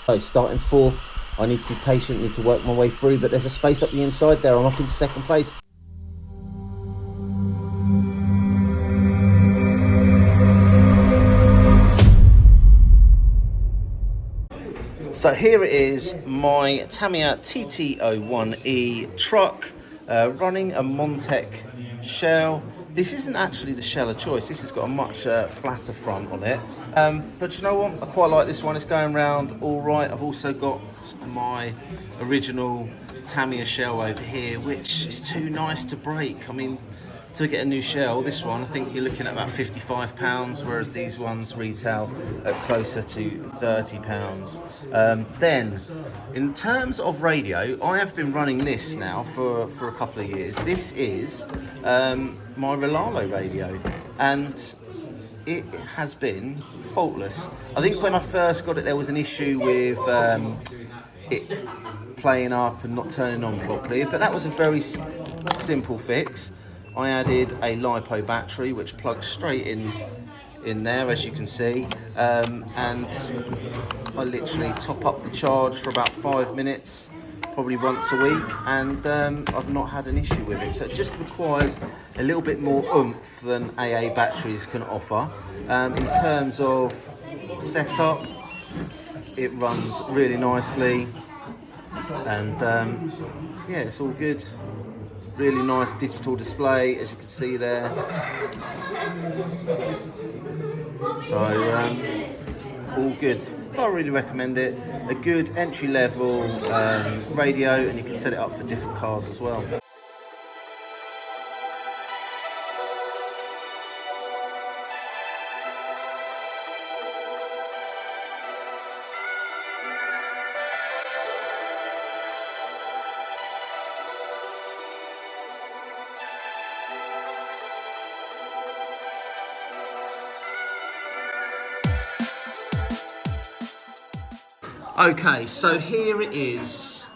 So starting fourth, I need to be patient, need to work my way through, but there's a space up the inside there. I'm up in second place. So here it is, my Tamiya TT01E truck running a Montec shell. This isn't actually the shell of choice. This has got a much flatter front on it. But you know what? I quite like this one. It's going round all right. I've also got my original Tamiya shell over here, which is too nice to break. I mean, to get a new shell, this one, I think you're looking at about £55, whereas these ones retail at closer to £30. Then, in terms of radio, I have been running this now for a couple of years. This is my Rolalo radio, and it has been faultless. I think when I first got it, there was an issue with it playing up and not turning on properly, but that was a very simple fix. I added a LiPo battery which plugs straight in there, as you can see, and I literally top up the charge for about 5 minutes, probably once a week, and I've not had an issue with it. So it just requires a little bit more oomph than AA batteries can offer. In terms of setup, it runs really nicely, and yeah, it's all good. Really nice digital display, as you can see there. So all good. Thoroughly recommend it. A good entry level radio, and you can set it up for different cars as well. Okay, so here it is,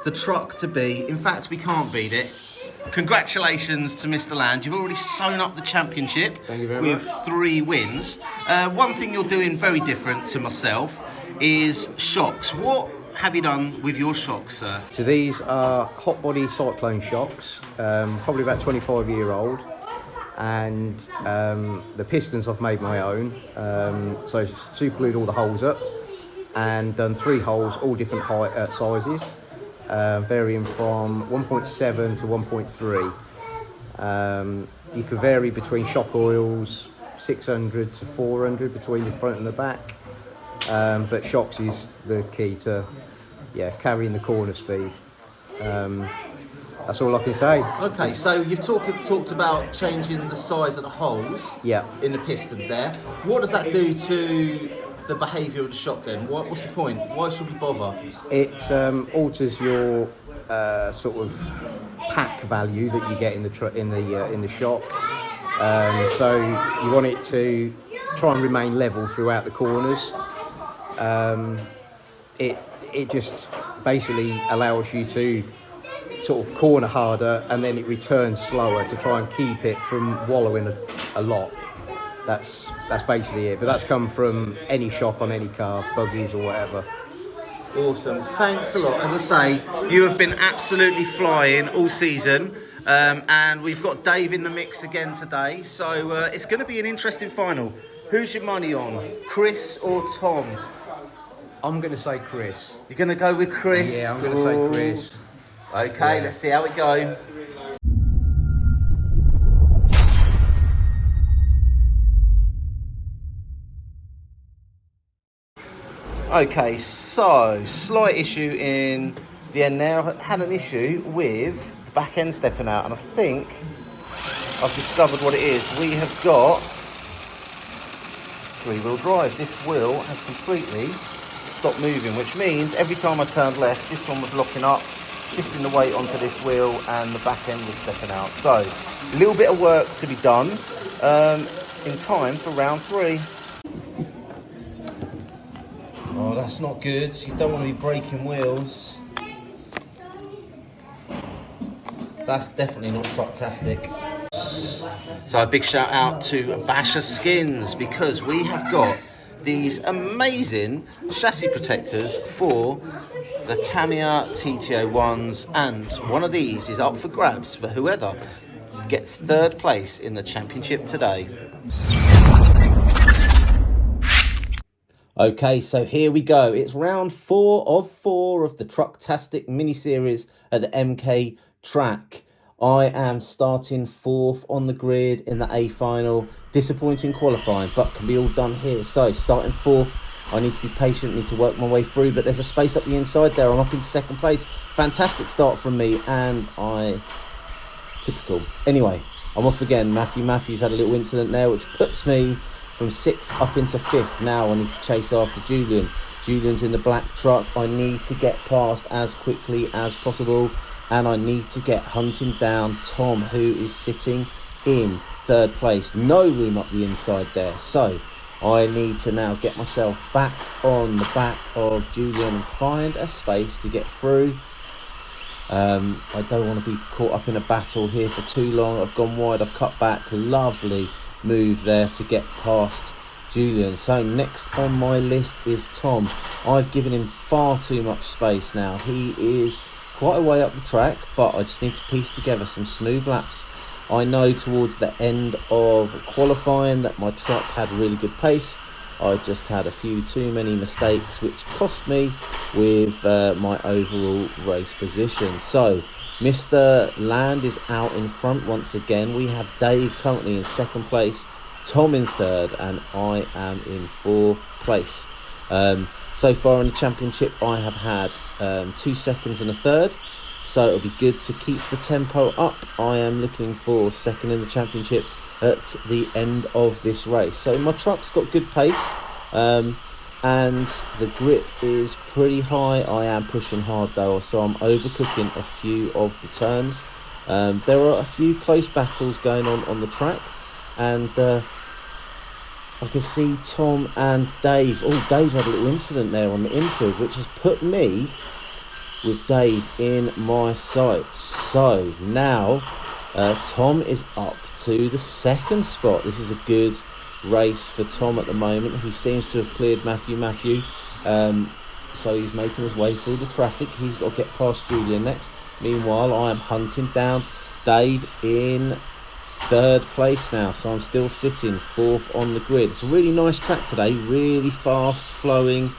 the truck to be. In fact, we can't beat it. Congratulations to Mr. Land. You've already sewn up the championship. Thank you very with much. 3 wins. One thing you're doing very different to myself is shocks. What have you done with your shocks, sir? So these are hot body cyclone shocks, probably about 25-year-old, and the pistons I've made my own. So super glued all the holes up and done 3 holes, all different height sizes, varying from 1.7 to 1.3. You can vary between shock oils, 600 to 400 between the front and the back, but shocks is the key to carrying the corner speed. That's all I can say. Okay, so you've talked about changing the size of the holes in the pistons there. What does that do to the behaviour of the shock then? What's the point? Why should we bother? It alters your sort of pack value that you get in the shock. So you want it to try and remain level throughout the corners. It just basically allows you to sort of corner harder, and then it returns slower to try and keep it from wallowing a lot. That's basically it, but that's come from any shock on any car, buggies or whatever. Awesome, thanks a lot. As I say, you have been absolutely flying all season, and we've got Dave in the mix again today, so it's going to be an interesting final. Who's your money on, Chris or Tom? I'm going to say Chris. You're going to go with Chris? Yeah, I'm going to say Chris. Okay, let's see how it goes. Okay, so slight issue in the end there. I had an issue with the back end stepping out, and I think I've discovered what it is. We have got 3-wheel drive. This wheel has completely stopped moving, which means every time I turned left, this one was locking up, shifting the weight onto this wheel, and the back end was stepping out. So a little bit of work to be done in time for round 3. Oh, that's not good. You don't want to be breaking wheels. That's definitely not trucktastic. So a big shout out to Basherskinz, because we have got these amazing chassis protectors for the Tamiya TT01s, and one of these is up for grabs for whoever gets third place in the championship today. Okay, so here we go. It's round 4 of 4 of the Trucktastic mini-series at the MK track. I am starting 4th on the grid in the A final. Disappointing qualifying, but can be all done here. So starting 4th, I need to be patient, need to work my way through, but there's a space up the inside there. I'm up in 2nd place. Fantastic start from me, and typical. Anyway, I'm off again. Matthew's had a little incident there, which puts me from 6th up into 5th. Now I need to chase after Julian. Julian's in the black truck. I need to get past as quickly as possible, and I need to get hunting down Tom, who is sitting in 3rd place. No room up the inside there, so I need to now get myself back on the back of Julian and find a space to get through. I don't want to be caught up in a battle here for too long. I've gone wide, I've cut back. Lovely move there to get past Julian. So next on my list is Tom. I've given him far too much space now. He is quite a way up the track, but I just need to piece together some smooth laps. I know towards the end of qualifying that my truck had really good pace. I just had a few too many mistakes, which cost me with my overall race position. So Mr. Land is out in front once again. We have Dave currently in 2nd place, Tom in 3rd, and I am in 4th place. So far in the championship, I have had 2 seconds and a 3rd. So it'll be good to keep the tempo up. I am looking for 2nd in the championship at the end of this race. So my truck's got good pace, and the grip is pretty high. I am pushing hard though, so I'm overcooking a few of the turns. There are a few close battles going on the track, and I can see Tom and Dave. Oh, Dave's had a little incident there on the infield, which has put me with Dave in my sights. So now Tom is up to the 2nd spot. This is a good race for Tom at the moment. He seems to have cleared Matthew. So he's making his way through the traffic. He's got to get past Julian next. Meanwhile, I am hunting down Dave in 3rd place now, so I'm still sitting 4th on the grid. It's a really nice track today, really fast flowing.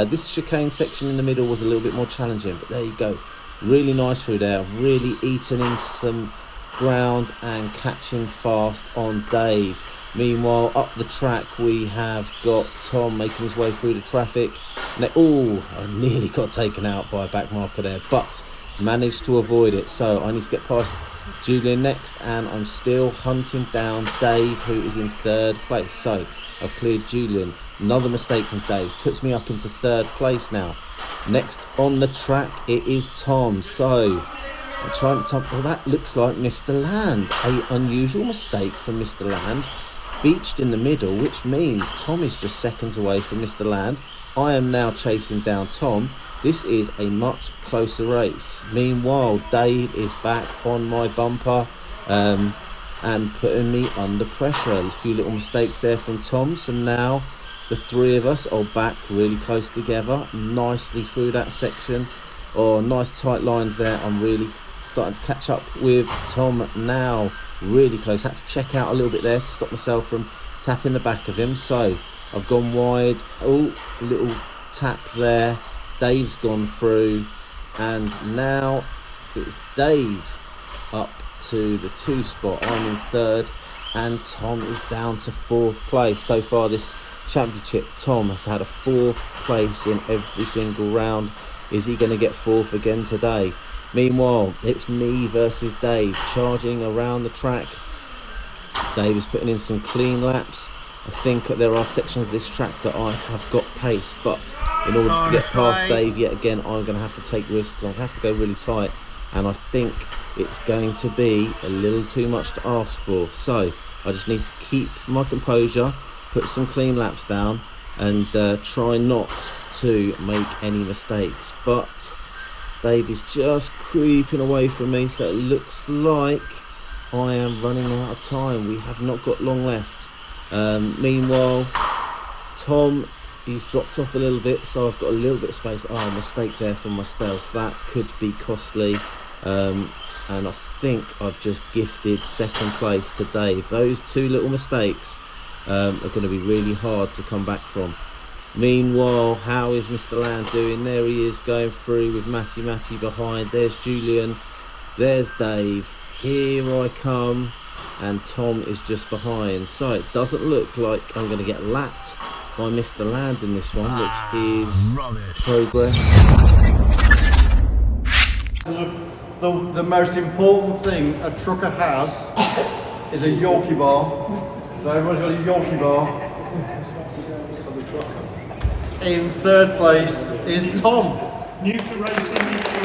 This chicane section in the middle was a little bit more challenging, but there you go, really nice through there. I've really eaten into some ground and catching fast on Dave. Meanwhile, up the track we have got Tom making his way through the traffic. Oh, I nearly got taken out by a back marker there, but managed to avoid it. So I need to get past Julian next, and I'm still hunting down Dave, who is in 3rd place. So I've cleared Julian. Another mistake from Dave puts me up into 3rd place now. Next on the track it is Tom. So I'm trying to well, that looks like Mr. Land. A unusual mistake from Mr. Land. Beached in the middle, which means Tom is just seconds away from Mr. Land. I am now chasing down Tom. This is a much closer race. Meanwhile, Dave is back on my bumper and putting me under pressure. A few little mistakes there from Tom. So now the 3 of us are back really close together, nicely through that section. Oh, nice tight lines there. I'm really starting to catch up with Tom now. Really close. Had to check out a little bit there to stop myself from tapping the back of him. So I've gone wide. Oh, little tap there. Dave's gone through, and now it's Dave up to the 2 spot. I'm in 3rd, and Tom is down to 4th place. So far this championship, Tom has had a 4th place in every single round. Is he going to get 4th again today? Meanwhile, it's me versus Dave, charging around the track. Dave is putting in some clean laps. I think there are sections of this track that I have got pace, but in order to get past Dave yet again, I'm going to have to take risks. I have to go really tight, and I think it's going to be a little too much to ask for. So I just need to keep my composure, put some clean laps down, and try not to make any mistakes. But Dave is just creeping away from me, so it looks like I am running out of time. We have not got long left. Meanwhile, Tom, he's dropped off a little bit, so I've got a little bit of space. Oh, mistake there from myself. That could be costly. And I think I've just gifted second place to Dave. Those two little mistakes are going to be really hard to come back from. Meanwhile, how is Mr. Land doing? There he is, going through with Matty behind. There's Julian, there's Dave. Here I come, and Tom is just behind. So it doesn't look like I'm going to get lapped by Mr. Land in this one, which is rubbish. Progress. The most important thing a trucker has is a Yorkie bar. So everyone's got a Yorkie bar. In third place is Tom. New to racing, new to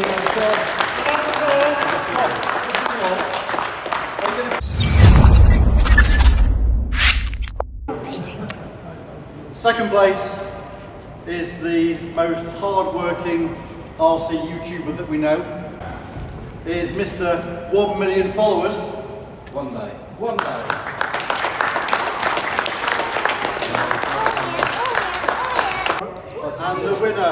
Second place is the most hard-working RC YouTuber that we know. Is Mr. 1 million followers. One day. And the winner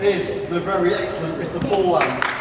is the very excellent Mr. Paul Land.